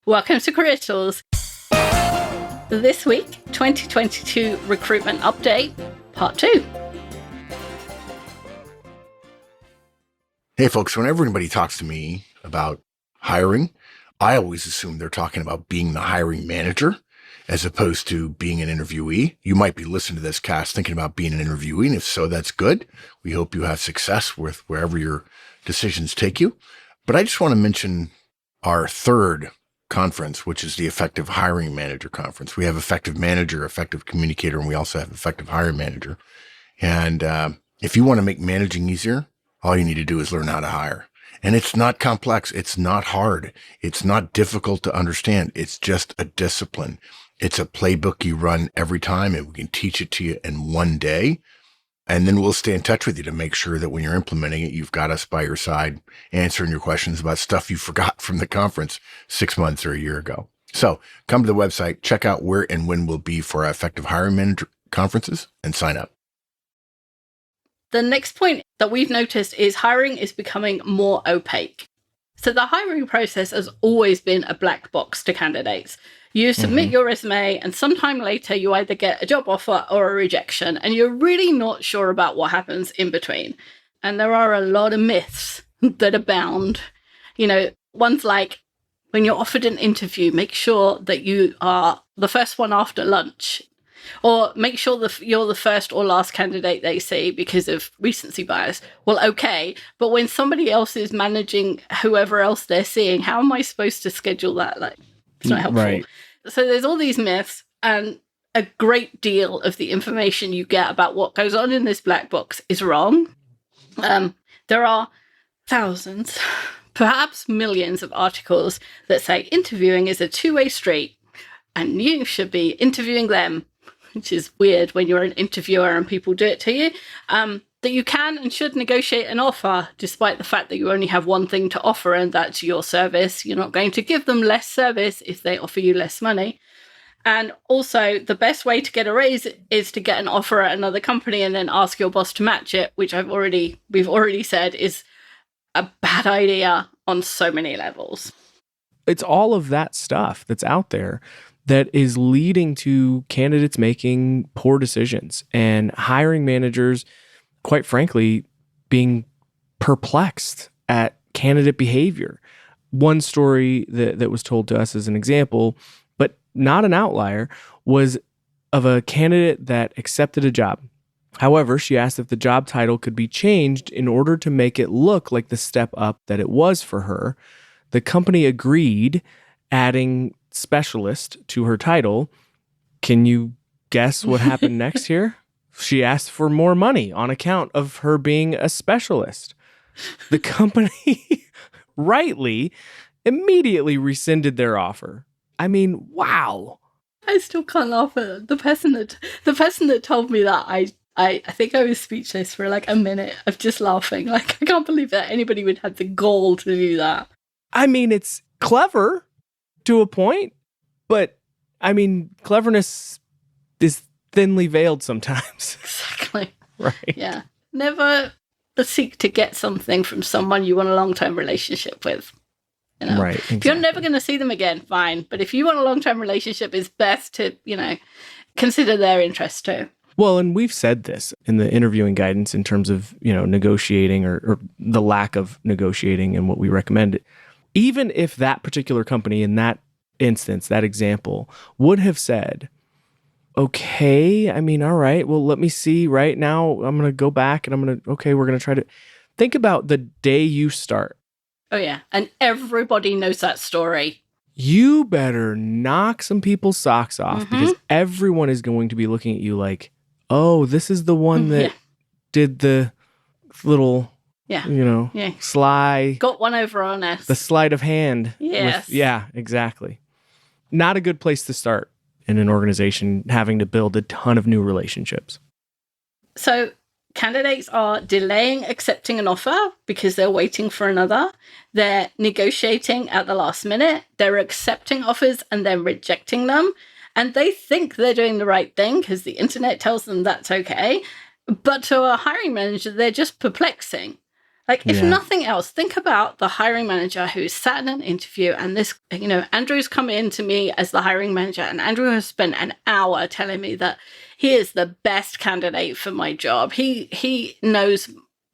Welcome to Career Tools. This week, 2022 Recruitment Update, Part 2. Hey folks, when everybody talks to me about hiring, I always assume they're talking about being the hiring manager as opposed to being an interviewee. You might be listening to this cast thinking about being an interviewee, and if so, that's good. We hope you have success with wherever your decisions take you. But I just want to mention our third conference, which is the Effective Hiring Manager Conference. We have Effective Manager, Effective Communicator, and we also have Effective Hiring Manager. And if you want to make managing easier, all you need to do is learn how to hire. And it's not complex. It's not hard. It's not difficult to understand. It's just a discipline. It's a playbook you run every time, and we can teach it to you in one day. And then we'll stay in touch with you to make sure that when you're implementing it, you've got us by your side answering your questions about stuff you forgot from the conference 6 months or a year ago. So come to the website, check out where and when we'll be for our Effective Hiring Manager conferences, and sign up. The next point that we've noticed is hiring is becoming more opaque. So the hiring process has always been a black box to candidates. You submit your resume, and sometime later you either get a job offer or a rejection, and you're really not sure about what happens in between. And there are a lot of myths that abound. Ones like, when you're offered an interview, make sure that you are the first one after lunch, or make sure that you're the first or last candidate they see because of recency bias. Well, okay, but when somebody else is managing whoever else they're seeing, how am I supposed to schedule that? It's not helpful. Right. So there's all these myths, and a great deal of the information you get about what goes on in this black box is wrong. There are thousands, perhaps millions of articles that say interviewing is a two-way street and you should be interviewing them, which is weird when you're an interviewer and people do it to you. That you can and should negotiate an offer despite the fact that you only have one thing to offer, and that's your service. You're not going to give them less service if they offer you less money. And also, the best way to get a raise is to get an offer at another company and then ask your boss to match it, which we've already said is a bad idea on so many levels. It's all of that stuff that's out there that is leading to candidates making poor decisions and hiring managers, quite frankly, being perplexed at candidate behavior. One story that was told to us as an example, but not an outlier, was of a candidate that accepted a job. However, she asked if the job title could be changed in order to make it look like the step up that it was for her. The company agreed, adding specialist to her title. Can you guess what happened next here? She asked for more money on account of her being a specialist. The company rightly immediately rescinded their offer. I mean, wow. I still can't laugh at the person that told me that. I think I was speechless for like a minute of just laughing. I can't believe that anybody would have the gall to do that. I mean, it's clever to a point, but I mean, cleverness is thinly veiled sometimes. Exactly. Right. Yeah. Never seek to get something from someone you want a long-term relationship with. Right. Exactly. If you're never going to see them again, fine. But if you want a long-term relationship, it's best to, consider their interests too. Well, and we've said this in the interviewing guidance in terms of, negotiating or the lack of negotiating and what we recommend. Even if that particular company in that instance, that example, would have said, okay, I mean, all right, well, let me see right now. I'm going to go back and we're going to try to think about the day you start. Oh, yeah. And everybody knows that story. You better knock some people's socks off because everyone is going to be looking at you like, oh, this is the one that did the little, sly. Got one over on us. The sleight of hand. Yes. Yeah, exactly. Not a good place to start in an organization having to build a ton of new relationships. So candidates are delaying accepting an offer because they're waiting for another. They're negotiating at the last minute. They're accepting offers and then rejecting them. And they think they're doing the right thing because the internet tells them that's okay. But to a hiring manager, they're just perplexing. Like, if Yeah. nothing else, think about the hiring manager who's sat in an interview and this, Andrew's come in to me as the hiring manager, and Andrew has spent an hour telling me that he is the best candidate for my job. He knows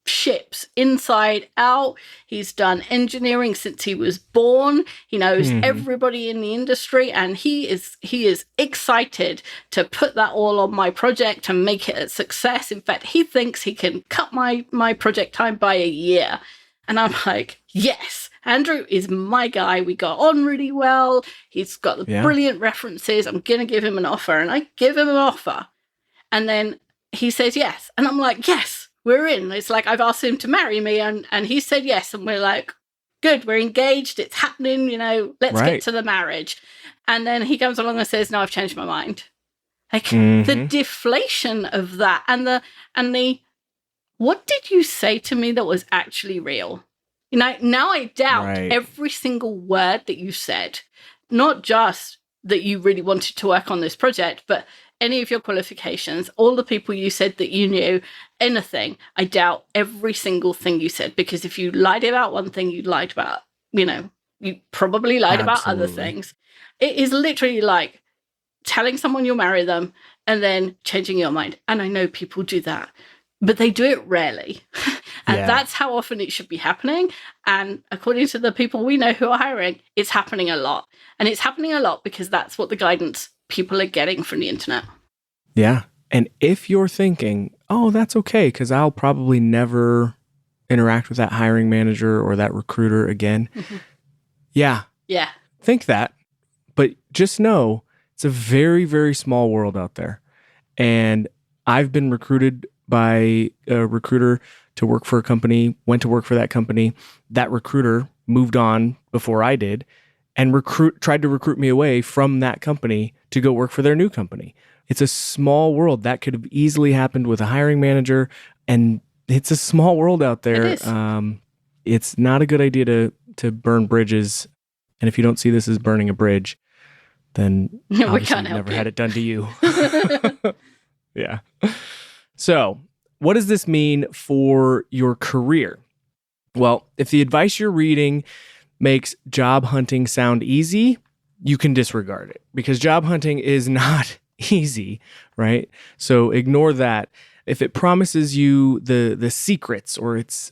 ships inside out. He's done engineering since he was born. He knows everybody in the industry, and he is excited to put that all on my project and make it a success. In fact, he thinks he can cut my project time by a year. And I'm like, yes, Andrew is my guy. We got on really well. He's got the brilliant references. I'm going to give him an offer. And I give him an offer. And then he says yes. And I'm like, yes, we're in. It's like I've asked him to marry me. And he said yes. And we're like, good, we're engaged. It's happening. Let's get to the marriage. And then he comes along and says, no, I've changed my mind. Like the deflation of that and the what did you say to me that was actually real? Now I doubt every single word that you said, not just that you really wanted to work on this project, but any of your qualifications, all the people you said that you knew, anything. I doubt every single thing you said, because if you lied about one thing, you lied about, you probably lied about other things. It is literally like telling someone you'll marry them and then changing your mind. And I know people do that, but they do it rarely. And that's how often it should be happening. And according to the people we know who are hiring, it's happening a lot. And it's happening a lot because that's what the guidance people are getting from the internet. Yeah. And if you're thinking, oh, that's okay, because I'll probably never interact with that hiring manager or that recruiter again. Yeah. Think that. But just know it's a very, very small world out there. And I've been recruited by a recruiter to work for a company, went to work for that company. That recruiter moved on before I did and tried to recruit me away from that company to go work for their new company. It's a small world. That could have easily happened with a hiring manager, and it's a small world out there. It is. It's not a good idea to burn bridges. And if you don't see this as burning a bridge, then obviously you've never had it done to you. Yeah. So, what does this mean for your career? Well, if the advice you're reading makes job hunting sound easy, you can disregard it, because job hunting is not easy, right? So ignore that. If it promises you the secrets, or it's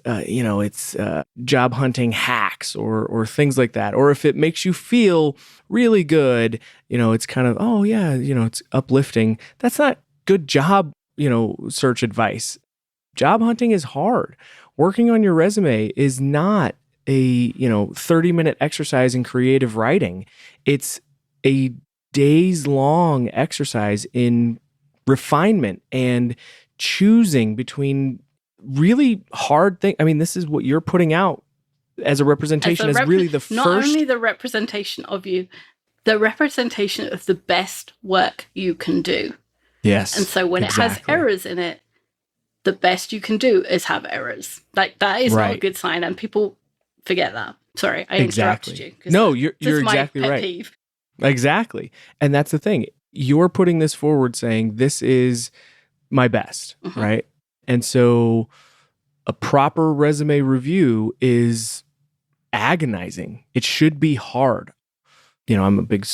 job hunting hacks or things like that, or if it makes you feel really good, it's kind of, oh yeah, it's uplifting. That's not good job search advice. Job hunting is hard. Working on your resume is not a 30-minute exercise in creative writing. It's a days-long exercise in refinement and choosing between really hard things. I mean, this is what you're putting out as a representation, as really the not first. Not only the representation of you, the representation of the best work you can do. Yes. And so when it has errors in it, the best you can do is have errors. Like, that is not a good sign, and people forget that. Sorry, I interrupted you. No, you're exactly my pet right. Peeve. Exactly. And that's the thing. You're putting this forward saying, this is my best, right? And so a proper resume review is agonizing. It should be hard. I'm a big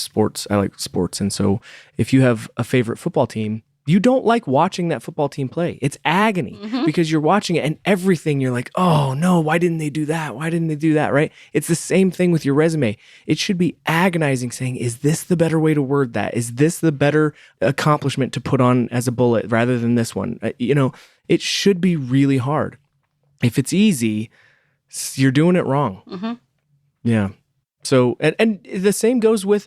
I like sports. And so if you have a favorite football team, you don't like watching that football team play. It's agony because you're watching it and everything. You're like, oh no, why didn't they do that? Why didn't they do that? Right? It's the same thing with your resume. It should be agonizing, saying, is this the better way to word that? Is this the better accomplishment to put on as a bullet rather than this one? It should be really hard. If it's easy, you're doing it wrong. Yeah. So, and the same goes with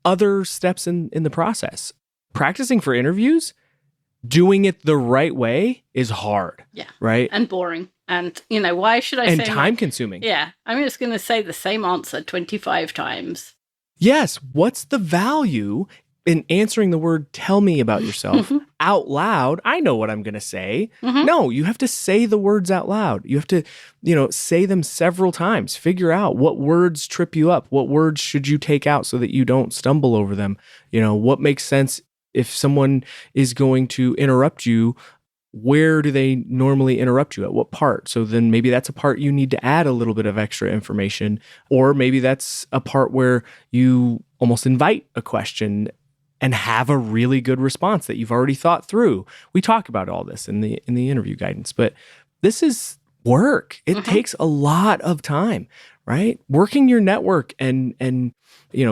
other steps in the process. Practicing for interviews, doing it the right way is hard. Yeah. Right? And boring. And, why should I say... And time consuming. Yeah. I'm just going to say the same answer 25 times. Yes. What's the value in answering the word, tell me about yourself, out loud? I know what I'm going to say. No, you have to say the words out loud. You have to, say them several times. Figure out what words trip you up. What words should you take out so that you don't stumble over them? What makes sense if someone is going to interrupt you where do they normally interrupt you at what part? So then maybe that's a part you need to add a little bit of extra information, or maybe that's a part where you almost invite a question and have a really good response that you've already thought through. We talk about all this in the interview guidance, but this is work. It takes a lot of time, right? Working your network and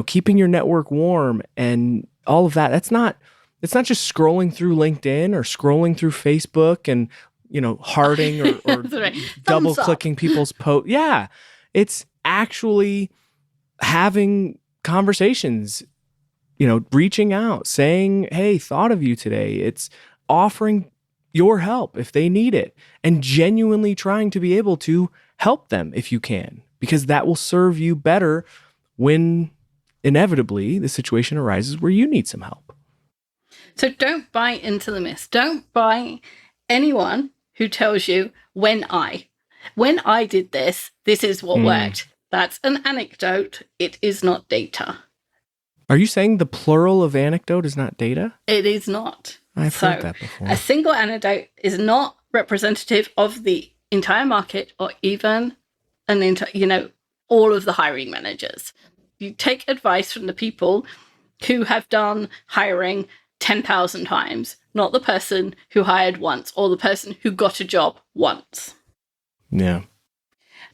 keeping your network warm and all of that. It's not just scrolling through LinkedIn or scrolling through Facebook and hearting or right. double clicking people's posts. Yeah, it's actually having conversations, reaching out, saying, hey, thought of you today. It's offering your help if they need it and genuinely trying to be able to help them if you can, because that will serve you better when inevitably the situation arises where you need some help. So don't buy into the myth. Don't buy anyone who tells you when I did this is what worked. That's an anecdote. It is not data. Are you saying the plural of anecdote is not data? It is not. I've heard that before. A single anecdote is not representative of the entire market or even all of the hiring managers. You take advice from the people who have done hiring 10,000 times, not the person who hired once or the person who got a job once. Yeah.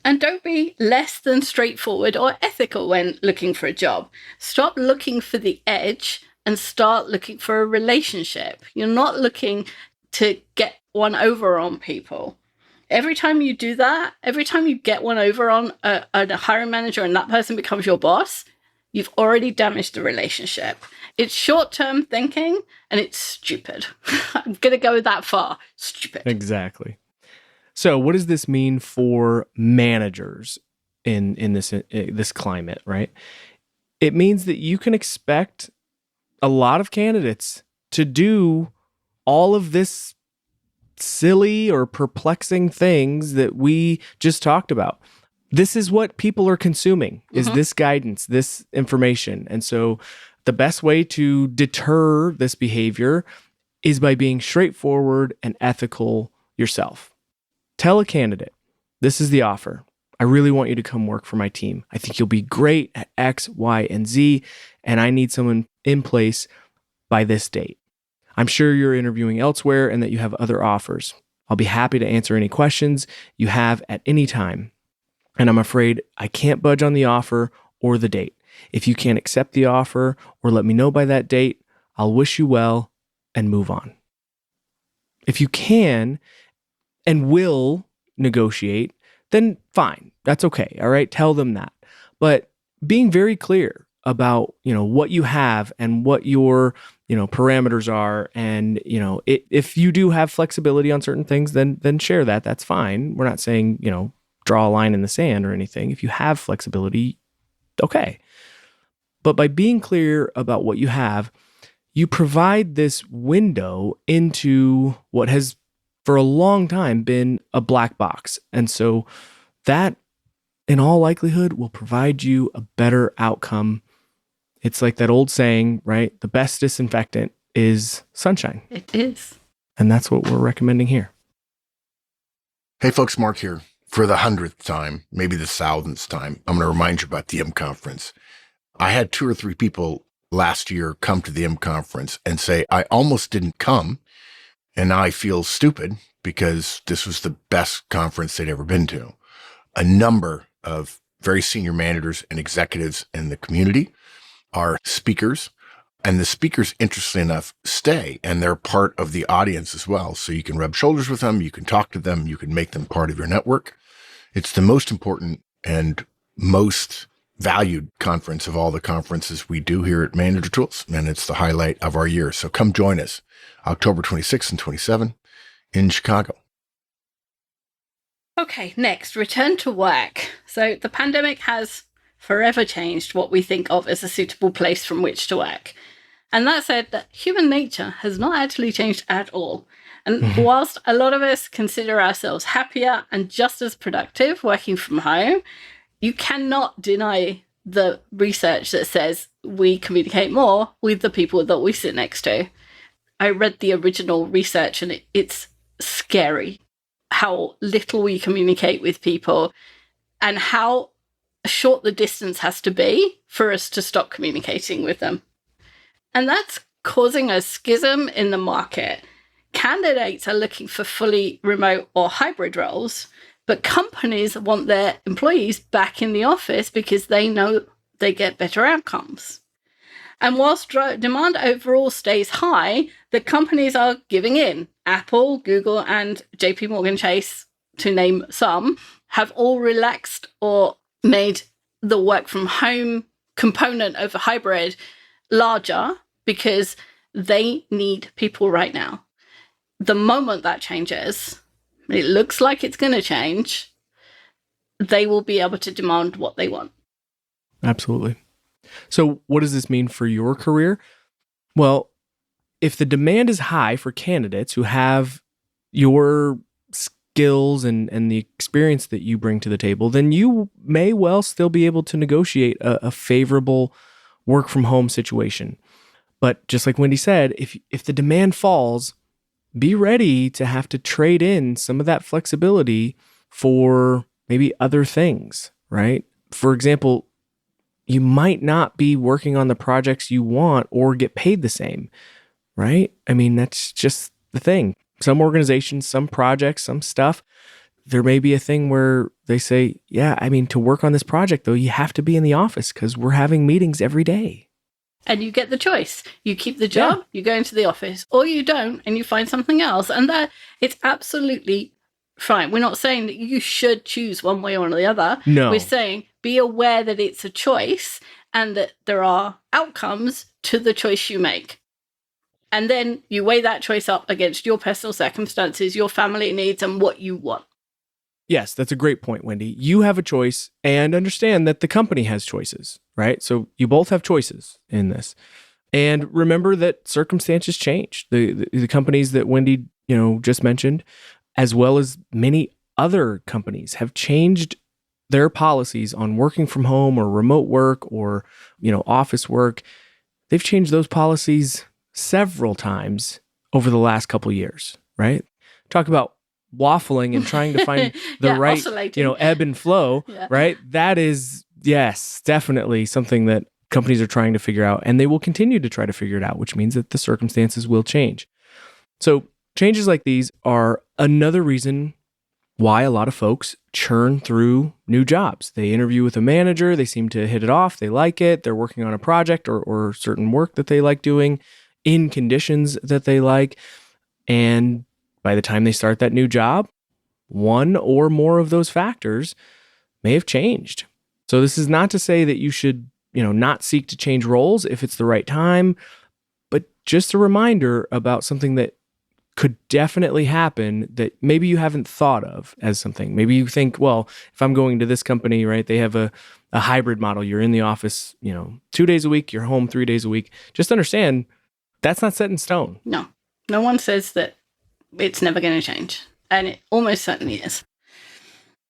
And don't be less than straightforward or ethical when looking for a job. Stop looking for the edge and start looking for a relationship. You're not looking to get one over on people. Every time you do that, every time you get one over on a hiring manager and that person becomes your boss, you've already damaged the relationship. It's short-term thinking and it's stupid. I'm going to go that far. Stupid. Exactly. So what does this mean for managers in this climate, right? It means that you can expect a lot of candidates to do all of this silly or perplexing things that we just talked about. This is what people are consuming, is this guidance, this information. And so the best way to deter this behavior is by being straightforward and ethical yourself. Tell a candidate, this is the offer. I really want you to come work for my team. I think you'll be great at X, Y, and Z, and I need someone in place by this date. I'm sure you're interviewing elsewhere and that you have other offers. I'll be happy to answer any questions you have at any time. And I'm afraid I can't budge on the offer or the date. If you can't accept the offer or let me know by that date, I'll wish you well and move on. If you can and will negotiate, then fine. That's okay. All right. Tell them that. But being very clear about, what you have and what your, parameters are. And, if you do have flexibility on certain things, then share that. That's fine. We're not saying, draw a line in the sand or anything. If you have flexibility, okay. But by being clear about what you have, you provide this window into what has for a long time been a black box. And so that, in all likelihood, will provide you a better outcome. It's like that old saying, right? The best disinfectant is sunshine. It is. And that's what we're recommending here. Hey folks, Mark here. For the 100th time, maybe the 1000th time, I'm going to remind you about the M conference. I had 2 or 3 people last year come to the M conference and say, I almost didn't come, and now I feel stupid because this was the best conference they'd ever been to. A number of very senior managers and executives in the community are speakers, and the speakers, interestingly enough, stay, and they're part of the audience as well. So you can rub shoulders with them, you can talk to them, you can make them part of your network. It's the most important and most valued conference of all the conferences we do here at Manager Tools, and it's the highlight of our year. So come join us October 26th and 27th in Chicago. Okay, next, return to work. So the pandemic has forever changed what we think of as a suitable place from which to work. And that said, that human nature has not actually changed at all. And whilst a lot of us consider ourselves happier and just as productive working from home, you cannot deny the research that says we communicate more with the people that we sit next to. I read the original research and it's scary how little we communicate with people and how short the distance has to be for us to stop communicating with them. And that's causing a schism in the market. Candidates are looking for fully remote or hybrid roles, but companies want their employees back in the office because they know they get better outcomes. And whilst demand overall stays high, the companies are giving in. Apple, Google, and JP Morgan Chase, to name some, have all relaxed or made the work from home component of a hybrid larger because they need people right now. The moment that changes, it looks like it's going to change, they will be able to demand what they want. Absolutely. So what does this mean for your career? Well, if the demand is high for candidates who have your skills and the experience that you bring to the table, then you may well still be able to negotiate a favorable work from home situation. But just like Wendy said, if the demand falls, be ready to have to trade in some of that flexibility for maybe other things, right? For example, you might not be working on the projects you want or get paid the same, right? I mean, that's just the thing. Some organizations, some projects, some stuff, there may be a thing where they say, yeah, I mean, to work on this project, though, you have to be in the office because we're having meetings every day. And you get the choice. You keep the job, you go into the office, or you don't, and you find something else. And that it's absolutely fine. We're not saying that you should choose one way or the other. No. We're saying be aware that it's a choice and that there are outcomes to the choice you make. And then you weigh that choice up against your personal circumstances, your family needs, and what you want. Yes, that's a great point, Wendy. You have a choice and understand that the company has choices, right? So you both have choices in this. And remember that circumstances change. The companies that Wendy, just mentioned, as well as many other companies, have changed their policies on working from home or remote work or, office work. They've changed those policies several times over the last couple of years, right? Talk about waffling and trying to find the right, ebb and flow, right? That is, yes, definitely something that companies are trying to figure out, and they will continue to try to figure it out, which means that the circumstances will change. So changes like these are another reason why a lot of folks churn through new jobs. They interview with a manager, they seem to hit it off, they like it, they're working on a project or certain work that they like doing in conditions that they like, and by the time they start that new job, one or more of those factors may have changed. So this is not to say that you should, not seek to change roles if it's the right time, but just a reminder about something that could definitely happen that maybe you haven't thought of as something. Maybe you think, well, if I'm going to this company, right, they have a hybrid model. You're in the office, 2 days a week, you're home 3 days a week. Just understand that's not set in stone. No one says that it's never going to change. And it almost certainly is.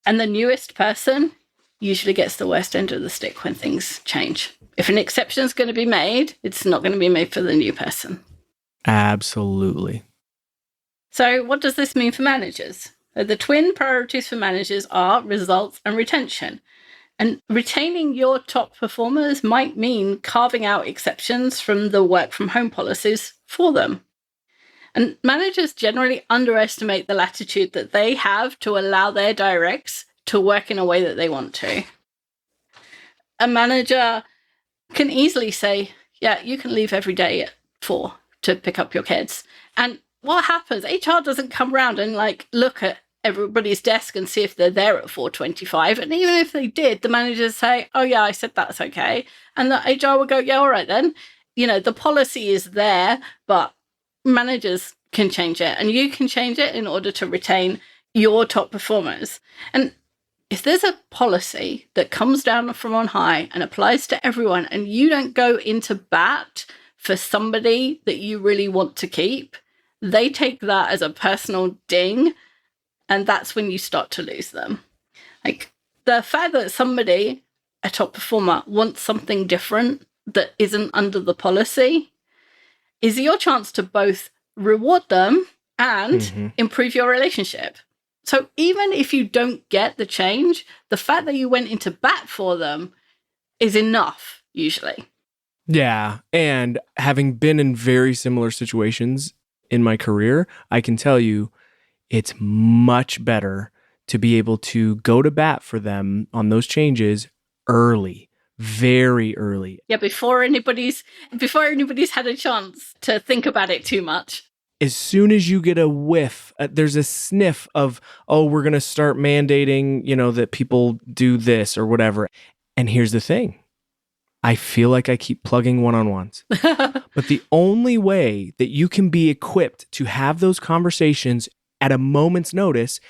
And the newest person usually gets the worst end of the stick when things change. If an exception is going to be made, it's not going to be made for the new person. Absolutely. So what does this mean for managers? The twin priorities for managers are results and retention. And retaining your top performers might mean carving out exceptions from the work from home policies for them. And managers generally underestimate the latitude that they have to allow their directs to work in a way that they want to. A manager can easily say, yeah, you can leave every day at 4 to pick up your kids. And what happens? HR doesn't come around and look at everybody's desk and see if they're there at 4:25. And even if they did, the managers say, oh yeah, I said that's okay. And the HR will go, yeah, all right then. The policy is there, but managers can change it, and you can change it in order to retain your top performers. And if there's a policy that comes down from on high and applies to everyone, and you don't go into bat for somebody that you really want to keep, they take that as a personal ding, and that's when you start to lose them. The fact that somebody, a top performer, wants something different that isn't under the policy is your chance to both reward them and improve your relationship. So even if you don't get the change, the fact that you went into bat for them is enough, usually. Yeah. And having been in very similar situations in my career, I can tell you it's much better to be able to go to bat for them on those changes early, very early. Yeah, before anybody's had a chance to think about it too much. As soon as you get a whiff, there's a sniff of, oh, we're going to start mandating, that people do this or whatever. And here's the thing. I feel like I keep plugging one-on-ones. But the only way that you can be equipped to have those conversations at a moment's notice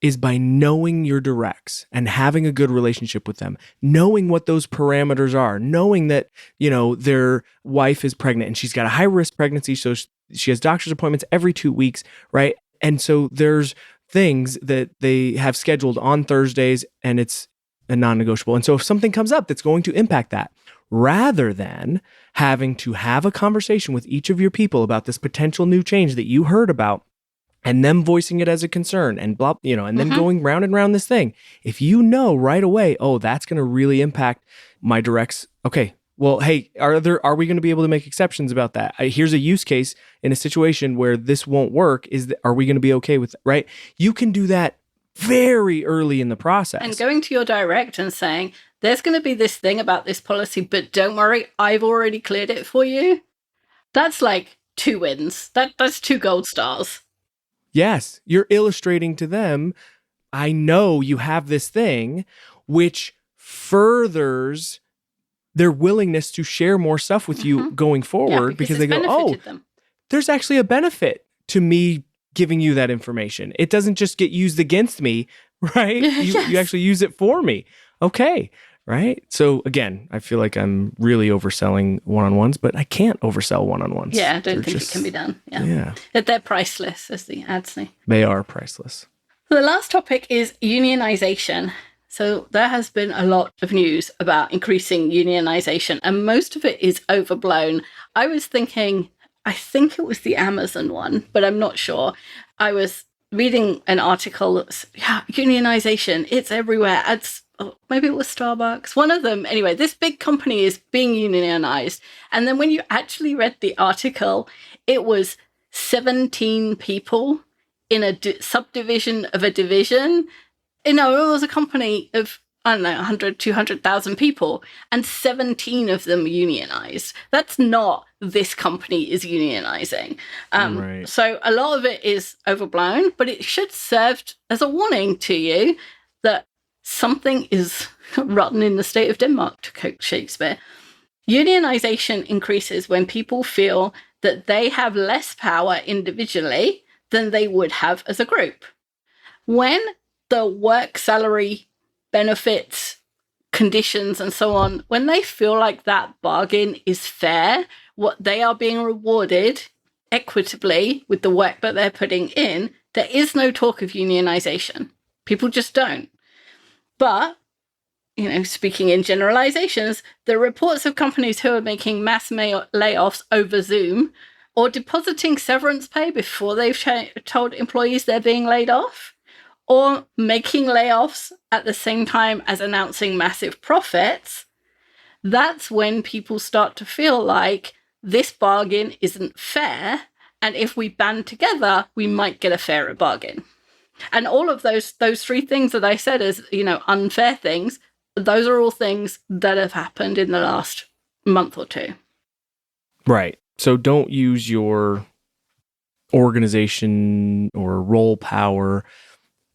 is by knowing your directs and having a good relationship with them, knowing what those parameters are, knowing that, their wife is pregnant and she's got a high-risk pregnancy, so she has doctor's appointments every 2 weeks, right? And so there's things that they have scheduled on Thursdays and it's a non-negotiable. And so if something comes up that's going to impact that, rather than having to have a conversation with each of your people about this potential new change that you heard about and them voicing it as a concern and blah, and then going round and round this thing. If you know right away, oh, that's going to really impact my directs. Okay, well, hey, are we going to be able to make exceptions about that? Here's a use case in a situation where this won't work. Are we going to be okay with it, right? You can do that very early in the process. And going to your direct and saying, there's going to be this thing about this policy, but don't worry, I've already cleared it for you. That's like 2 wins. That's 2 gold stars. Yes, you're illustrating to them, I know you have this thing, which furthers their willingness to share more stuff with you going forward, because they go, oh, there's actually a benefit to me giving you that information. It doesn't just get used against me, right? You actually use it for me. Okay, right? So again, I feel like I'm really overselling one-on-ones, but I can't oversell one-on-ones. Yeah, I don't think it can be done. Yeah. They're priceless, as the ads say. They are priceless. The last topic is unionization. So there has been a lot of news about increasing unionization, and most of it is overblown. I was thinking, I think it was the Amazon one, but I'm not sure. I was reading an article that's, unionization, it's everywhere. Maybe it was Starbucks, one of them. Anyway, this big company is being unionized. And then when you actually read the article, it was 17 people in a subdivision of a division. It was a company of, 100, 200,000 people, and 17 of them unionized. That's not this company is unionizing. Right. So a lot of it is overblown, but it should serve as a warning to you that something is rotten in the state of Denmark, to quote Shakespeare. Unionization increases when people feel that they have less power individually than they would have as a group. When the work salary, benefits, conditions, and so on, when they feel like that bargain is fair, what they are being rewarded equitably with the work that they're putting in, there is no talk of unionization. People just don't. But, speaking in generalizations, the reports of companies who are making mass layoffs over Zoom or depositing severance pay before they've told employees they're being laid off, or making layoffs at the same time as announcing massive profits, that's when people start to feel like this bargain isn't fair, and if we band together, we might get a fairer bargain. And all of those 3 things that I said as, unfair things, those are all things that have happened in the last month or 2. Right. So don't use your organization or role power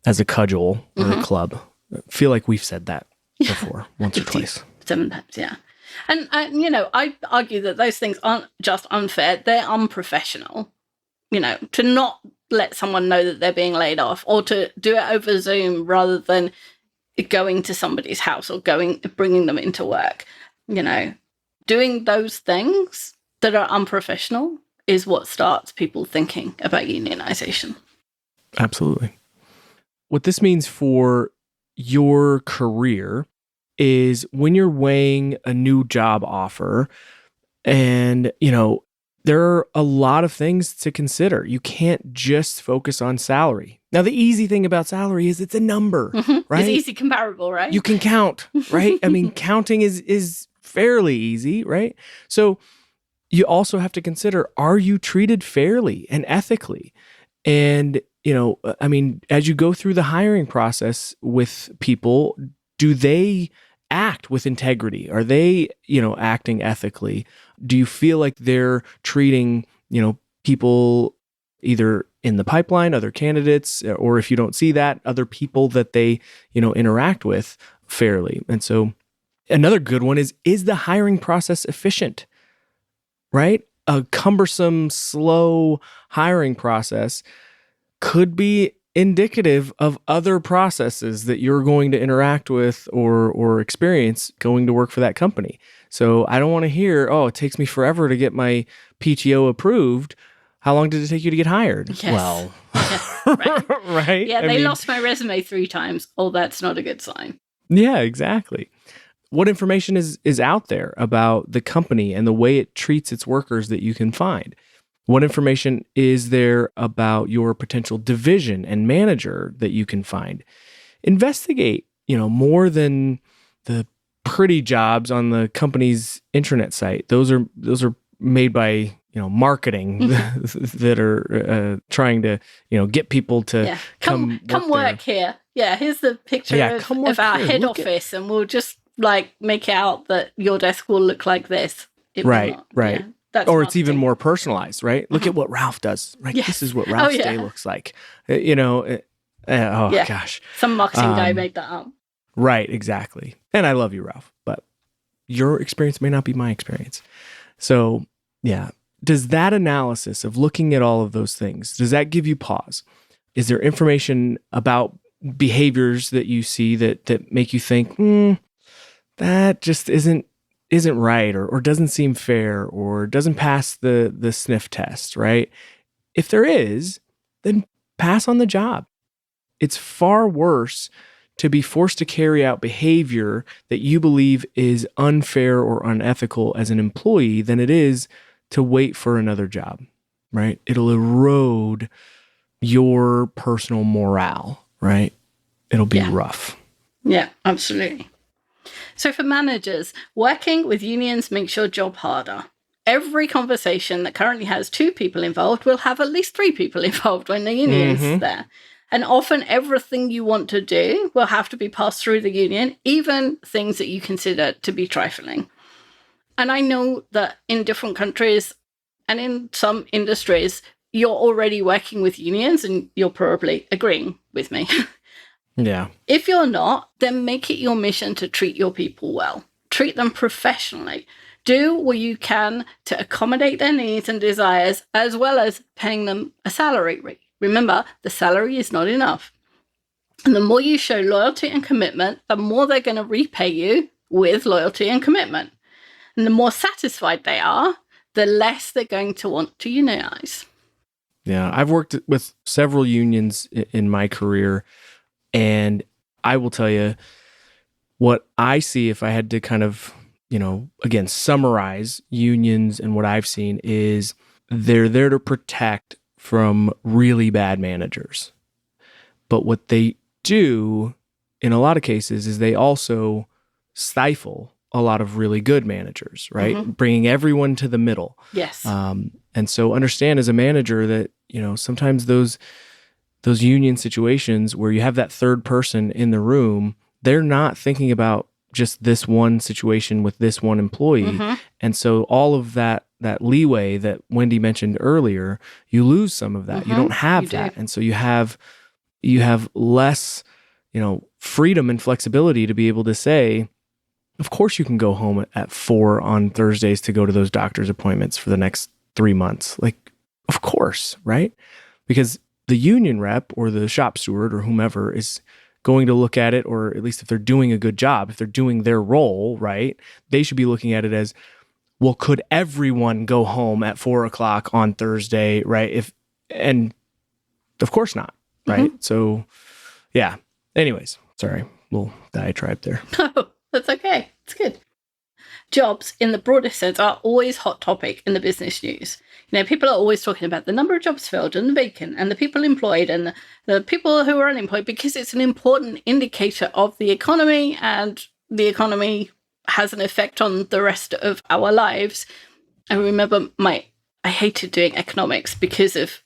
as a cudgel or a club. I feel like we've said that before, once or twice. 7 times, yeah. And, I argue that those things aren't just unfair, they're unprofessional. To not let someone know that they're being laid off, or to do it over Zoom rather than going to somebody's house or bringing them into work. Doing those things that are unprofessional is what starts people thinking about unionization. Absolutely. What this means for your career is when you're weighing a new job offer and, there are a lot of things to consider. You can't just focus on salary. Now, the easy thing about salary is it's a number, right? It's easy comparable, right? You can count, right? I mean, counting is fairly easy, right? So you also have to consider, are you treated fairly and ethically? And, I mean, as you go through the hiring process with people, do they act with integrity? Are they, acting ethically? Do you feel like they're treating, people either in the pipeline, other candidates, or if you don't see that, other people that they, interact with fairly? And so another good one is the hiring process efficient, right? A cumbersome, slow hiring process could be indicative of other processes that you're going to interact with or experience going to work for that company. So I don't want to hear, oh, it takes me forever to get my PTO approved. How long did it take you to get hired? Yes. Well, right. right? Yeah, they lost my resume 3 times. Oh, that's not a good sign. Yeah, exactly. What information is out there about the company and the way it treats its workers that you can find? What information is there about your potential division and manager that you can find? Investigate, more than the pretty jobs on the company's intranet site. Those are made by, marketing that are trying to, get people to come work here. Yeah, here's the picture of our head office, and we'll just make out that your desk will look like this. Right. Yeah. Or it's even marketing. more personalized, right? Look at what Ralph does, right? Yes. This is what Ralph's day looks like. Gosh. Some marketing guy made that up. Right, exactly. And I love you, Ralph, but your experience may not be my experience. So, yeah. Does that analysis of looking at all of those things, does that give you pause? Is there information about behaviors that you see that make you think, that just isn't right or doesn't seem fair or doesn't pass the sniff test, right? If there is, then pass on the job. It's far worse to be forced to carry out behavior that you believe is unfair or unethical as an employee than it is to wait for another job, right? It'll erode your personal morale, right? It'll be rough. Yeah, absolutely. So for managers, working with unions makes your job harder. Every conversation that currently has 2 people involved will have at least 3 people involved when the union is there. And often everything you want to do will have to be passed through the union, even things that you consider to be trifling. And I know that in different countries and in some industries, you're already working with unions and you're probably agreeing with me. Yeah. If you're not, then make it your mission to treat your people well. Treat them professionally. Do what you can to accommodate their needs and desires, as well as paying them a salary. Remember, the salary is not enough. And the more you show loyalty and commitment, the more they're going to repay you with loyalty and commitment. And the more satisfied they are, the less they're going to want to unionize. Yeah, I've worked with several unions in my career, and I will tell you what I see if I had to kind of, again, summarize unions and what I've seen is they're there to protect from really bad managers. But what they do in a lot of cases is they also stifle a lot of really good managers, right? Mm-hmm. Bringing everyone to the middle. Yes. And so understand as a manager that, sometimes those union situations where you have that third person in the room, they're not thinking about just this one situation with this one employee. Mm-hmm. And so all of that leeway that Wendy mentioned earlier, you lose some of that. Mm-hmm. You don't have that. And so you have less, freedom and flexibility to be able to say, of course you can go home at 4 on Thursdays to go to those doctor's appointments for the next 3 months. Like, of course, right? Because the union rep or the shop steward or whomever is going to look at it, or at least if they're doing a good job, if they're doing their role, right, they should be looking at it as, well, could everyone go home at 4 o'clock on Thursday, right? And of course not, right? Mm-hmm. So, yeah. Anyways, sorry, little diatribe there. No, that's okay. It's good. jobs in the broadest sense are always hot topic in the business news. People are always talking about the number of jobs filled and the vacant and the people employed and the people who are unemployed, because it's an important indicator of the economy, and the economy has an effect on the rest of our lives. I remember I hated doing economics because of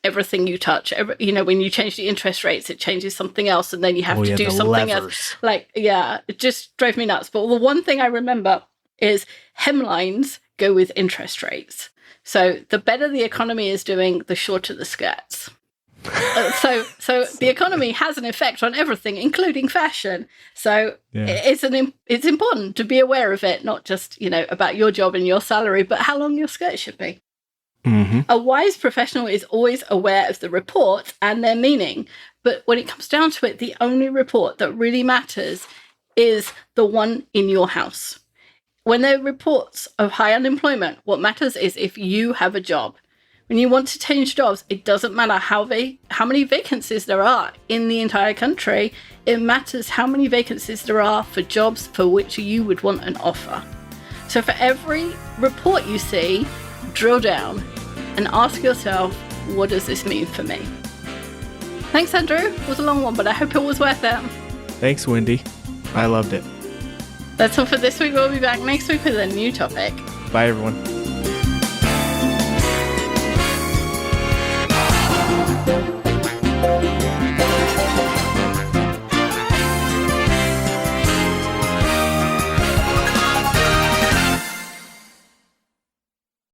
everything you touch. When you change the interest rates, it changes something else, and then you have to do something else. It just drove me nuts. But the one thing I remember is hemlines go with interest rates. So the better the economy is doing, the shorter the skirts. So the economy has an effect on everything, including fashion. So it's important to be aware of it, not just about your job and your salary, but how long your skirt should be. Mm-hmm. A wise professional is always aware of the reports and their meaning, but when it comes down to it, the only report that really matters is the one in your house. When there are reports of high unemployment, what matters is if you have a job. When you want to change jobs, it doesn't matter how many vacancies there are in the entire country. It matters how many vacancies there are for jobs for which you would want an offer. So for every report you see, drill down and ask yourself, what does this mean for me? Thanks, Andrew. It was a long one, but I hope it was worth it. Thanks, Wendy. I loved it. That's all for this week. We'll be back next week with a new topic. Bye, everyone.